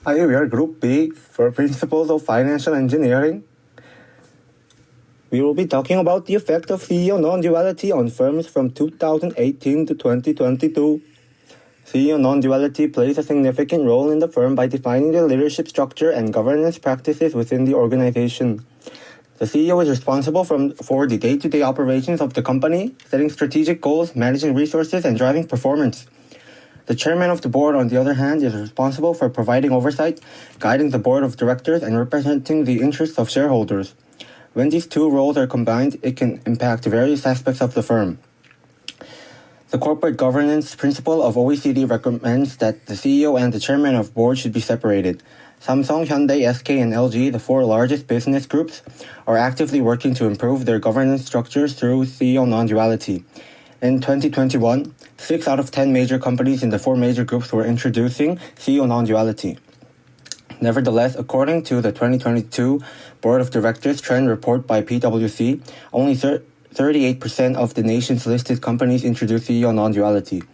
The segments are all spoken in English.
Hi, we are Group B for Principles of Financial Engineering. We will be talking about the effect of CEO non-duality on firms from 2018 to 2022. CEO non-duality plays a significant role in the firm by defining the leadership structure and governance practices within the organization. The CEO is responsible for the day-to-day operations of the company, setting strategic goals, managing resources, and driving performance. The chairman of the board, on the other hand, is responsible for providing oversight, guiding the board of directors, and representing the interests of shareholders. When these two roles are combined, it can impact various aspects of the firm. The corporate governance principle of OECD recommends that the CEO and the chairman of board should be separated. Samsung, Hyundai, SK, and LG, the four largest business groups, are actively working to improve their governance structures through CEO non-duality. In 2021, 6 out of 10 major companies in the 4 major groups were introducing CEO non-duality. Nevertheless, according to the 2022 Board of Directors Trend Report by PwC, only 38% of the nation's listed companies introduce CEO non-duality.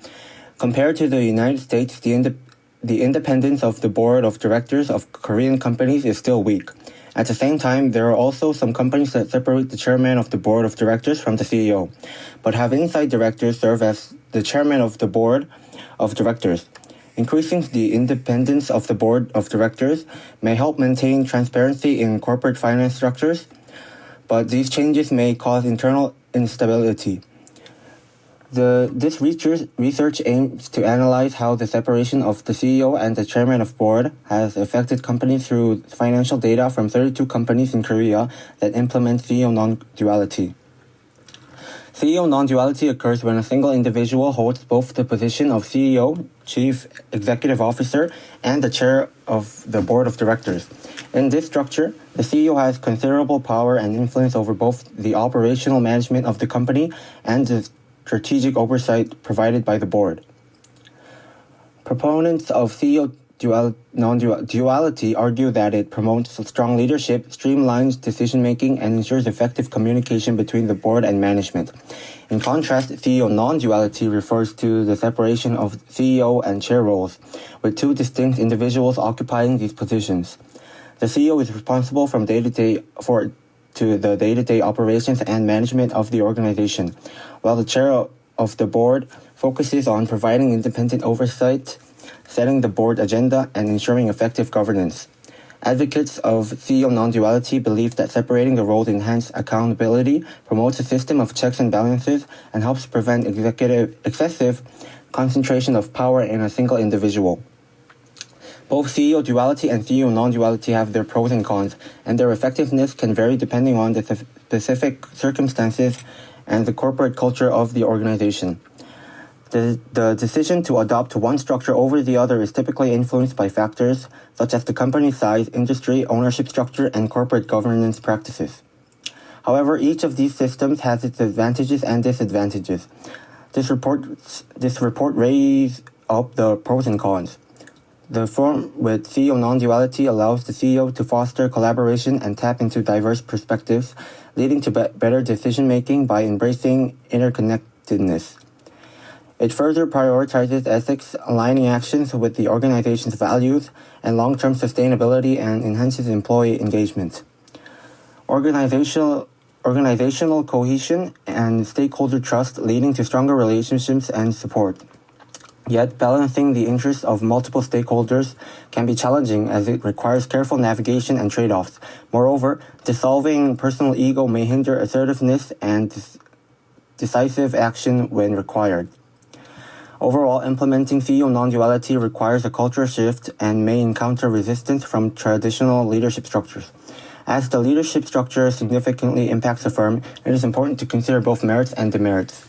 Compared to the United States, the independence of the Board of Directors of Korean companies is still weak. At the same time, there are also some companies that separate the chairman of the board of directors from the CEO, but have inside directors serve as the chairman of the board of directors. Increasing the independence of the board of directors may help maintain transparency in corporate finance structures, but these changes may cause internal instability. This research aims to analyze how the separation of the CEO and the chairman of board has affected companies through financial data from 32 companies in Korea that implement CEO non-duality. CEO non-duality occurs when a single individual holds both the position of CEO, Chief Executive Officer, and the chair of the board of directors. In this structure, the CEO has considerable power and influence over both the operational management of the company and the strategic oversight provided by the board. Proponents of CEO non-duality argue that it promotes strong leadership, streamlines decision-making, and ensures effective communication between the board and management. In contrast, CEO non-duality refers to the separation of CEO and chair roles, with two distinct individuals occupying these positions. The CEO is responsible to the day-to-day operations and management of the organization, while the chair of the board focuses on providing independent oversight, setting the board agenda, and ensuring effective governance. Advocates of CEO non-duality believe that separating the roles enhances accountability, promotes a system of checks and balances, and helps prevent excessive concentration of power in a single individual. Both CEO duality and CEO non-duality have their pros and cons, and their effectiveness can vary depending on the specific circumstances and the corporate culture of the organization. The decision to adopt one structure over the other is typically influenced by factors such as the company's size, industry, ownership structure, and corporate governance practices. However, each of these systems has its advantages and disadvantages. This report raises up the pros and cons. The form with CEO non-duality allows the CEO to foster collaboration and tap into diverse perspectives, leading to better decision-making by embracing interconnectedness. It further prioritizes ethics, aligning actions with the organization's values and long-term sustainability, and enhances employee engagement. Organizational cohesion and stakeholder trust, leading to stronger relationships and support. Yet, balancing the interests of multiple stakeholders can be challenging as it requires careful navigation and trade-offs. Moreover, dissolving personal ego may hinder assertiveness and decisive action when required. Overall, implementing CEO non-duality requires a cultural shift and may encounter resistance from traditional leadership structures. As the leadership structure significantly impacts the firm, it is important to consider both merits and demerits.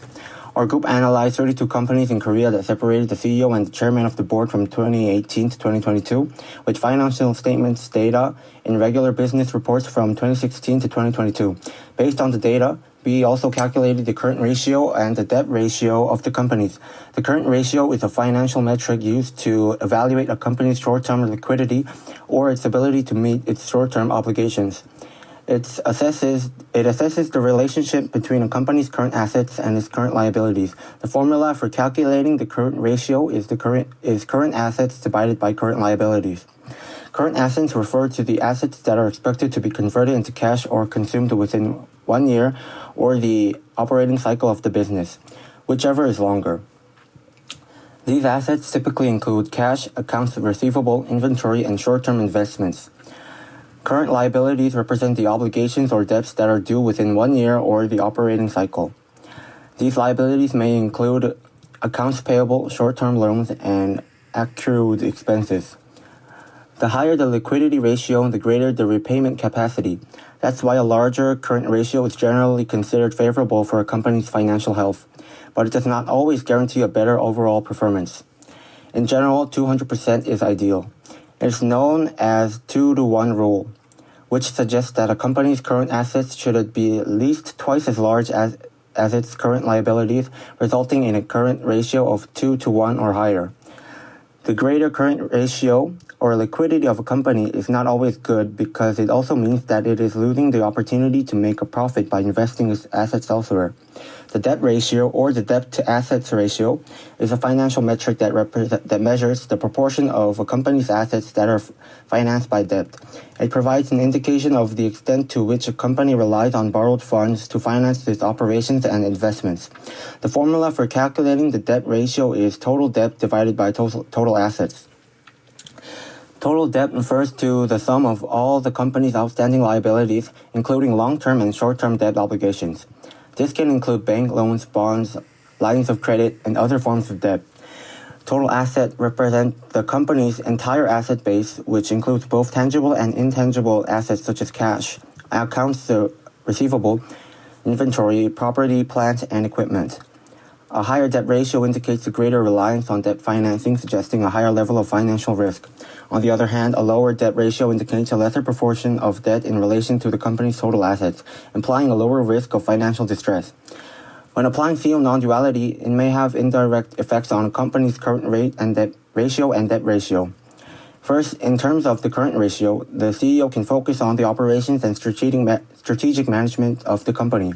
Our group analyzed 32 companies in Korea that separated the CEO and the chairman of the board from 2018 to 2022, with financial statements data in regular business reports from 2016 to 2022. Based on the data, we also calculated the current ratio and the debt ratio of the companies. The current ratio is a financial metric used to evaluate a company's short-term liquidity or its ability to meet its short-term obligations. It assesses the relationship between a company's current assets and its current liabilities. The formula for calculating the current ratio is current assets divided by current liabilities. Current assets refer to the assets that are expected to be converted into cash or consumed within 1 year or the operating cycle of the business, whichever is longer. These assets typically include cash, accounts receivable, inventory, and short-term investments. Current liabilities represent the obligations or debts that are due within 1 year or the operating cycle. These liabilities may include accounts payable, short-term loans, and accrued expenses. The higher the liquidity ratio, the greater the repayment capacity. That's why a larger current ratio is generally considered favorable for a company's financial health, but it does not always guarantee a better overall performance. In general, 200% is ideal. It is known as 2-to-1 rule, which suggests that a company's current assets should be at least twice as large as its current liabilities, resulting in a current ratio of 2-to-1 or higher. The greater current ratio or liquidity of a company is not always good because it also means that it is losing the opportunity to make a profit by investing its assets elsewhere. The debt ratio or the debt to assets ratio is a financial metric that measures the proportion of a company's assets that are financed by debt. It provides an indication of the extent to which a company relies on borrowed funds to finance its operations and investments. The formula for calculating the debt ratio is total debt divided by total assets. Total debt refers to the sum of all the company's outstanding liabilities, including long-term and short-term debt obligations. This can include bank loans, bonds, lines of credit, and other forms of debt. Total assets represent the company's entire asset base, which includes both tangible and intangible assets such as cash, accounts receivable, inventory, property, plant, and equipment. A higher debt ratio indicates a greater reliance on debt financing, suggesting a higher level of financial risk. On the other hand, a lower debt ratio indicates a lesser proportion of debt in relation to the company's total assets, implying a lower risk of financial distress. When applying CEO non-duality, it may have indirect effects on a company's current rate and debt ratio. First, in terms of the current ratio, the CEO can focus on the operations and strategic management of the company,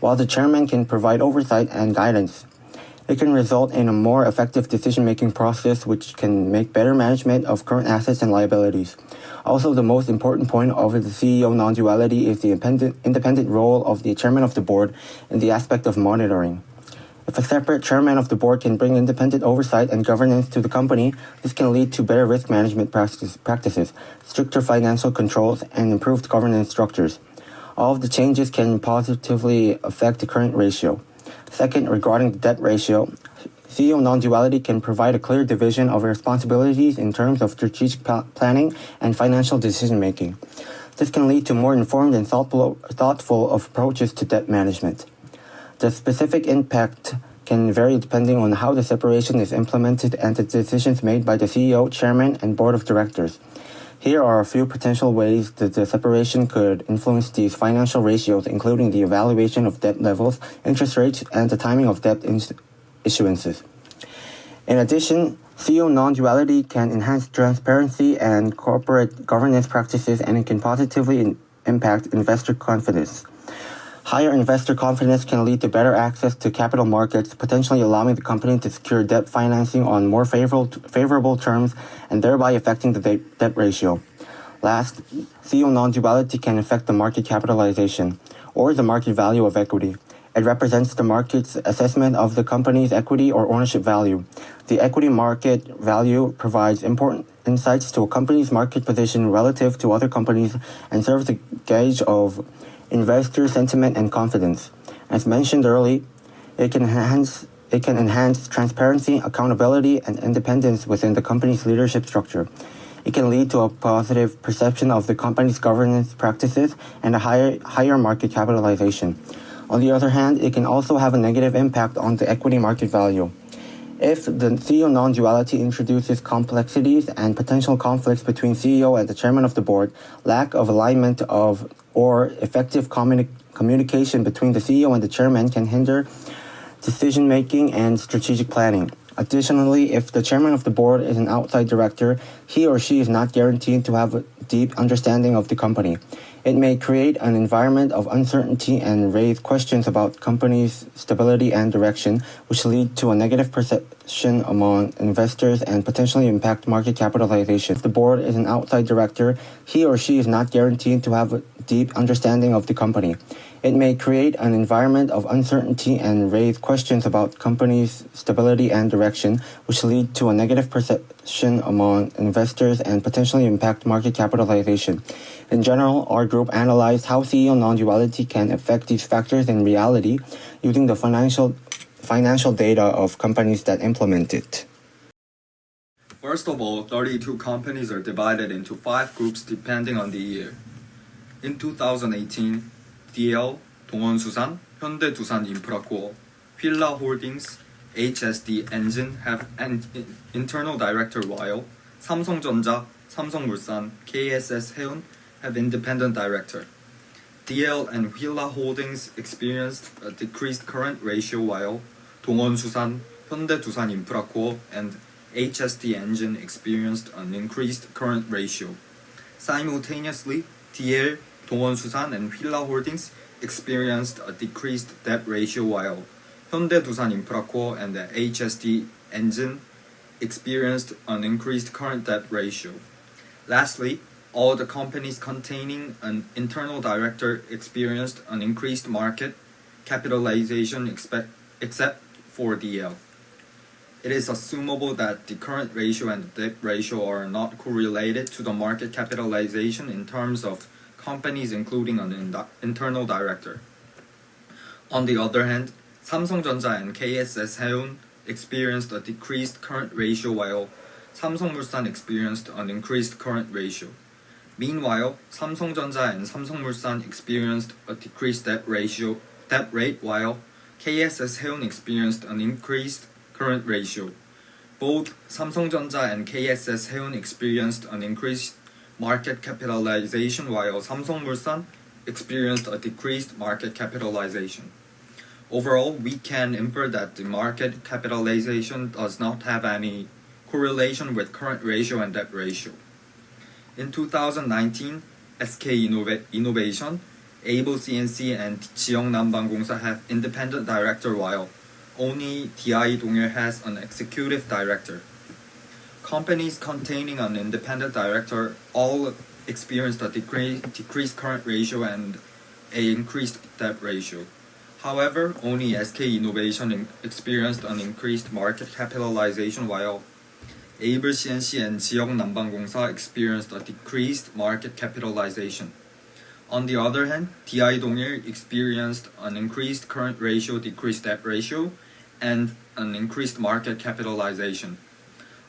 while the chairman can provide oversight and guidance. It can result in a more effective decision-making process, which can make better management of current assets and liabilities. Also, the most important point of the CEO non-duality is the independent role of the chairman of the board in the aspect of monitoring. If a separate chairman of the board can bring independent oversight and governance to the company, this can lead to better risk management practices, stricter financial controls, and improved governance structures. All of the changes can positively affect the current ratio. Second, regarding the debt ratio, CEO non-duality can provide a clear division of responsibilities in terms of strategic planning and financial decision-making. This can lead to more informed and thoughtful approaches to debt management. The specific impact can vary depending on how the separation is implemented and the decisions made by the CEO, chairman, and board of directors. Here are a few potential ways that the separation could influence these financial ratios, including the evaluation of debt levels, interest rates, and the timing of debt issuances. In addition, CEO non-duality can enhance transparency and corporate governance practices, and it can positively impact investor confidence. Higher investor confidence can lead to better access to capital markets, potentially allowing the company to secure debt financing on more favorable terms and thereby affecting the debt ratio. Last, CEO non-duality can affect the market capitalization, or the market value of equity. It represents the market's assessment of the company's equity or ownership value. The equity market value provides important insights to a company's market position relative to other companies and serves as a gauge of investor sentiment and confidence. As mentioned earlier, it can enhance transparency, accountability, and independence within the company's leadership structure. It can lead to a positive perception of the company's governance practices and a higher market capitalization. On the other hand, it can also have a negative impact on the equity market value. If the CEO non-duality introduces complexities and potential conflicts between CEO and the chairman of the board, lack of alignment or effective communication between the CEO and the chairman can hinder decision-making and strategic planning. Additionally, if the chairman of the board is an outside director, he or she is not guaranteed to have deep understanding of the company. It may create an environment of uncertainty and raise questions about company's stability and direction, which lead to a negative perception among investors and potentially impact market capitalization. If the board is an outside director, he or she is not guaranteed to have a deep understanding of the company. It may create an environment of uncertainty and raise questions about company's stability and direction, which lead to a negative perception among investors and potentially impact market capitalization. In general, our group analyzed how CEO non-duality can affect these factors in reality using the financial data of companies that implement it. First of all, 32 companies are divided into 5 groups depending on the year. In 2018, DL, 동원수산, 현대두산 인프라코어, Hilla Holdings, HSD Engine have an internal director while 삼성전자, 삼성물산, KSS 해운 have independent director. DL and Hilla Holdings experienced a decreased current ratio while 동원수산, 현대두산 인프라코어 and HSD Engine experienced an increased current ratio. Simultaneously, DL, 동원수산 and Hilla Holdings experienced a decreased debt ratio while 현대두산 인프라코어 and the HSD Engine experienced an increased current debt ratio. Lastly, all the companies containing an internal director experienced an increased market capitalization except for DL. It is assumable that the current ratio and the debt ratio are not correlated to the market capitalization in terms of companies including an internal director. On the other hand, 삼성전자 and KSS 해운 experienced a decreased current ratio while 삼성물산 experienced an increased current ratio. Meanwhile, 삼성전자 and 삼성물산 experienced a decreased debt rate while KSS 해운 experienced an increased current ratio. Both 삼성전자 and KSS 해운 experienced an increased market capitalization while 삼성물산 experienced a decreased market capitalization. Overall, we can infer that the market capitalization does not have any correlation with current ratio and debt ratio. In 2019, SK Innovation, Able CNC and 지역난방공사 have independent director while only DI Dongil has an executive director. Companies containing an independent director all experienced a decreased current ratio and an increased debt ratio. However, only SK Innovation experienced an increased market capitalization while Able CNC and 지역난방공사 experienced a decreased market capitalization. On the other hand, DI Dongil experienced an increased current ratio, decreased debt ratio, and an increased market capitalization.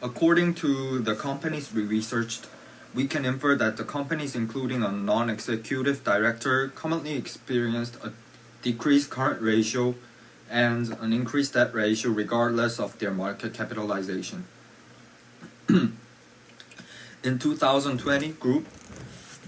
According to the companies we researched, we can infer that the companies including a non-executive director commonly experienced a decreased current ratio and an increased debt ratio regardless of their market capitalization. In 2020 group,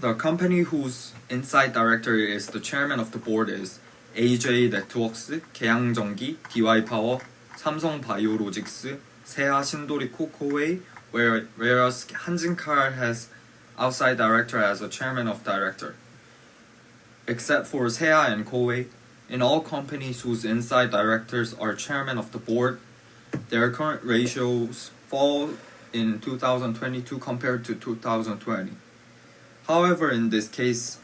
the company whose inside director is the chairman of the board is AJ Networks, 계양전기, DY Power, 삼성 바이오로직스, 세아 신도리코 코웨이, whereas 한진칼 has outside director as a chairman of director. Except for 세아 and Koei, in all companies whose inside directors are chairman of the board, their current ratios fall in 2022 compared to 2020. However, in the case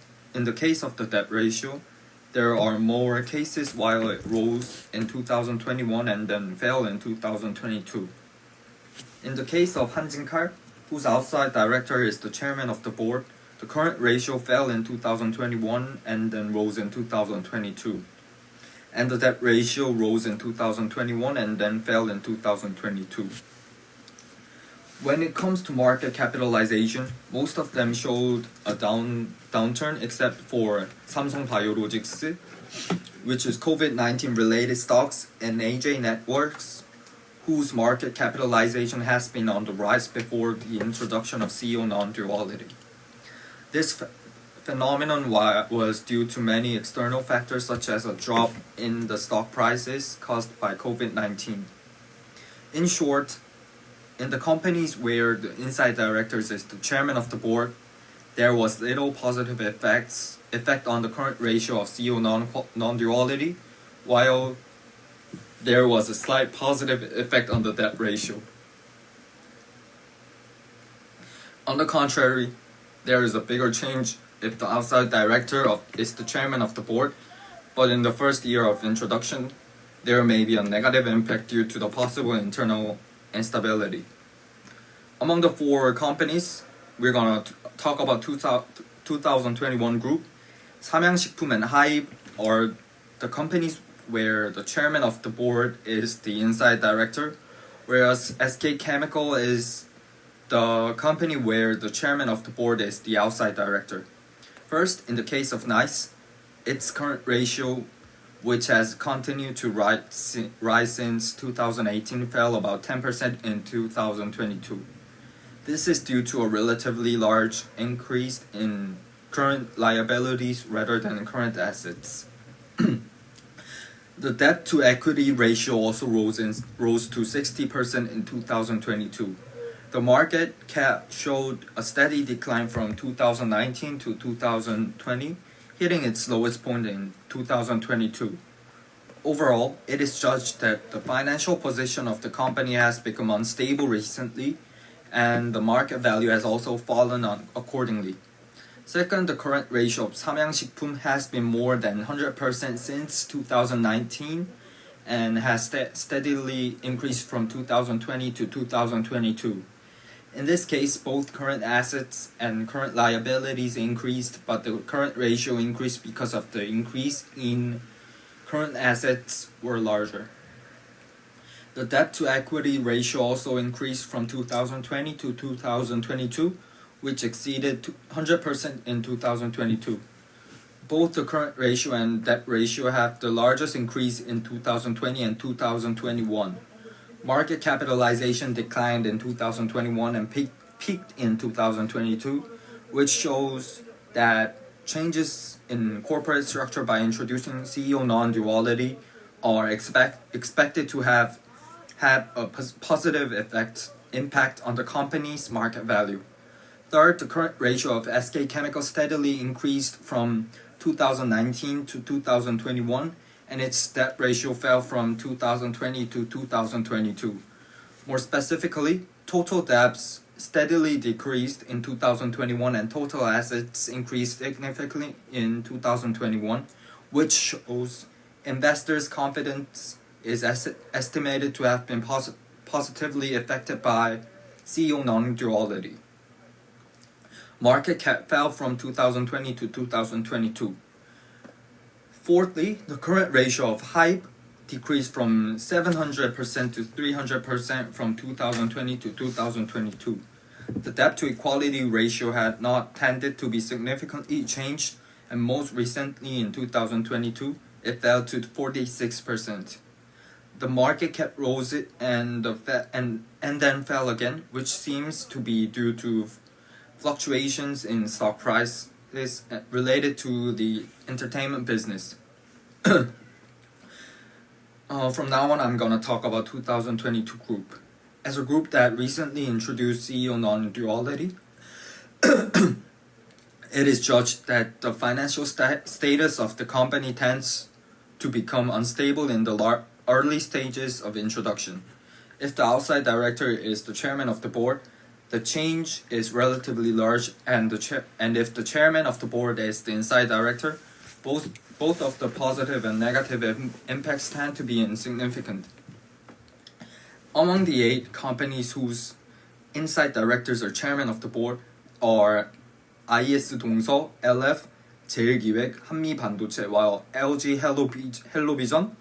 of the debt ratio, there are more cases while it rose in 2021 and then fell in 2022. In the case of 한진칼, whose outside director is the chairman of the board, the current ratio fell in 2021 and then rose in 2022. And the debt ratio rose in 2021 and then fell in 2022. When it comes to market capitalization, most of them showed a downturn except for Samsung Biologics, which is COVID-19 related stocks, and AJ Networks, whose market capitalization has been on the rise before the introduction of CEO non-duality. This phenomenon was due to many external factors such as a drop in the stock prices caused by COVID-19. In short, in the companies where the inside directors is the chairman of the board, there was little positive effect on the current ratio of CEO non-duality, while there was a slight positive effect on the debt ratio. On the contrary, there is a bigger change if the outside director is the chairman of the board, but in the first year of introduction, there may be a negative impact due to the possible internal instability. Among the four companies, we're going to talk about 2021 group. 삼양식품 and HYBE are the companies where the chairman of the board is the inside director, whereas SK Chemical is the company where the chairman of the board is the outside director. First, in the case of NICE, its current ratio, which has continued to rise since 2018, fell about 10% in 2022. This is due to a relatively large increase in current liabilities rather than current assets. The debt to equity ratio also rose to 60% in 2022. The market cap showed a steady decline from 2019 to 2020, hitting its lowest point in 2022. Overall, it is judged that the financial position of the company has become unstable recently, and the market value has also fallen accordingly. Second, the current ratio of 삼양식품 has been more than 100% since 2019 and has steadily increased from 2020 to 2022. In this case, both current assets and current liabilities increased, but the current ratio increased because of the increase in current assets were larger. The debt to equity ratio also increased from 2020 to 2022, which exceeded 100% in 2022. Both the current ratio and debt ratio have the largest increase in 2020 and 2021. Market capitalization declined in 2021 and peaked in 2022, which shows that changes in corporate structure by introducing CEO non-duality are expected to have had a positive impact on the company's market value. Third, the current ratio of SK Chemical steadily increased from 2019 to 2021, and its debt ratio fell from 2020 to 2022. More specifically, total debts steadily decreased in 2021 and total assets increased significantly in 2021, which shows investors' confidence is estimated to have been positively affected by CEO non-duality. Market cap fell from 2020 to 2022. Fourthly, the current ratio of HYBE decreased from 700% to 300% from 2020 to 2022. The debt to equality ratio had not tended to be significantly changed, and most recently in 2022, it fell to 46%. The market cap rose and then fell again, which seems to be due to fluctuations in stock price is related to the entertainment business. From now on, I'm gonna talk about 2022 group. As a group that recently introduced CEO non-duality, it is judged that the financial status of the company tends to become unstable in the early stages of introduction. If the outside director is the chairman of the board, the change is relatively large, and if the chairman of the board is the inside director, both of the positive and negative impacts tend to be insignificant. Among the 8 companies whose inside directors are chairman of the board are IS 동서, LF, 제일기획, 한미반도체, while LG 헬로비전,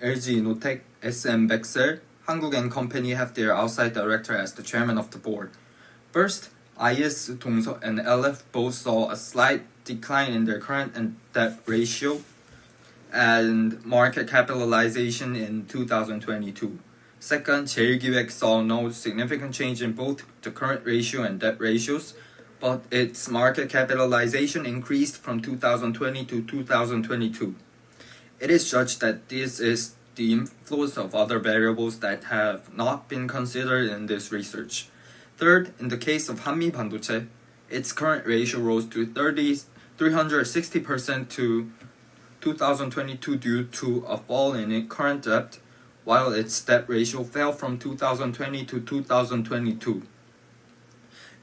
LG Innotek, SM Bexel, Hanguk & Company have their outside director as the chairman of the board. First, IS 동서 and LF both saw a slight decline in their current and debt ratio and market capitalization in 2022. Second, 제일기획 saw no significant change in both the current ratio and debt ratios, but its market capitalization increased from 2020 to 2022. It is judged that this is the influence of other variables that have not been considered in this research. Third, in the case of 한미반도체, its current ratio rose to 360% to 2022 due to a fall in its current debt, while its debt ratio fell from 2020 to 2022.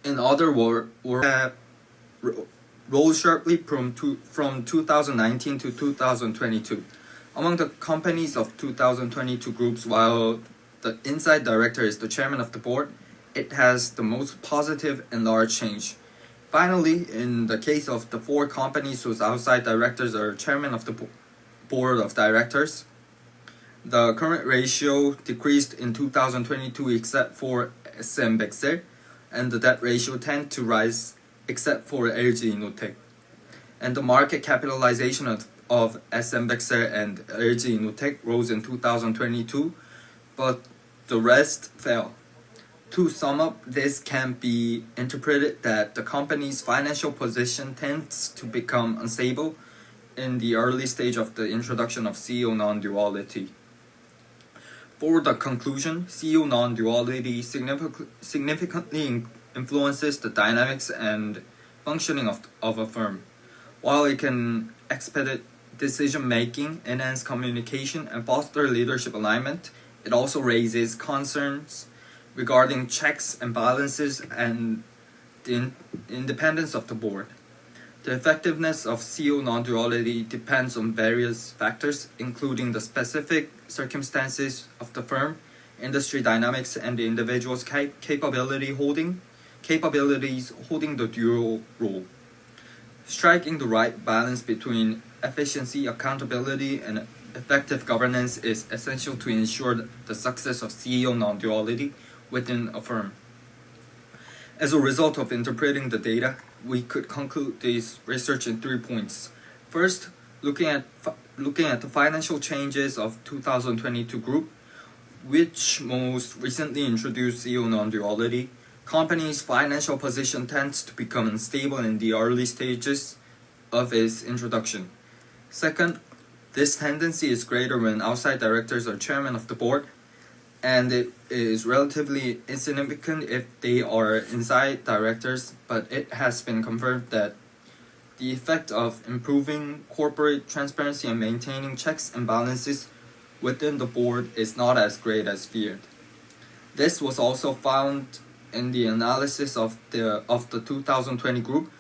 In other words, rose sharply from 2019 to 2022. Among the companies of 2022 groups, while the inside director is the chairman of the board, it has the most positive and large change. Finally, in the case of the 4 companies whose outside directors are chairman of the board of directors, the current ratio decreased in 2022 except for SM Bexel, and the debt ratio tend to rise except for LG Innotek. And the market capitalization of SM Bexel and LG Innotek rose in 2022, but the rest fell. To sum up, this can be interpreted that the company's financial position tends to become unstable in the early stage of the introduction of CEO non-duality. For the conclusion, CEO non-duality significantly influences the dynamics and functioning of a firm. While it can expedite decision-making, enhance communication, and foster leadership alignment, it also raises concerns regarding checks and balances and the independence of the board. The effectiveness of CEO non-duality depends on various factors, including the specific circumstances of the firm, industry dynamics, and the individual's capabilities holding the dual role. Striking the right balance between efficiency, accountability, and effective governance is essential to ensure the success of CEO non-duality within a firm. As a result of interpreting the data, we could conclude this research in 3 points. First, looking at the financial changes of 2022 group, which most recently introduced CEO non-duality, company's financial position tends to become unstable in the early stages of its introduction. Second, this tendency is greater when outside directors are chairman of the board, and it is relatively insignificant if they are inside directors, but it has been confirmed that the effect of improving corporate transparency and maintaining checks and balances within the board is not as great as feared. This was also found in the analysis of the 2020 group,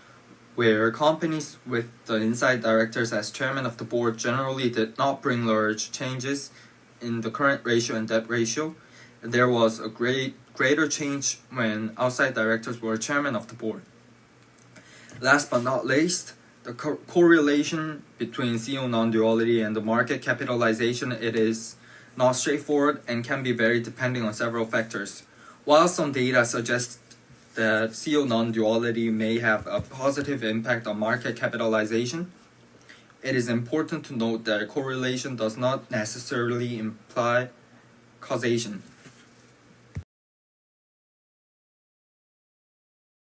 where companies with the inside directors as chairman of the board generally did not bring large changes in the current ratio and debt ratio. There was a greater change when outside directors were chairman of the board. Last but not least, the correlation between CEO non-duality and the market capitalization, it is not straightforward and can be very depending on several factors. While some data suggest that CEO non-duality may have a positive impact on market capitalization, it is important to note that correlation does not necessarily imply causation.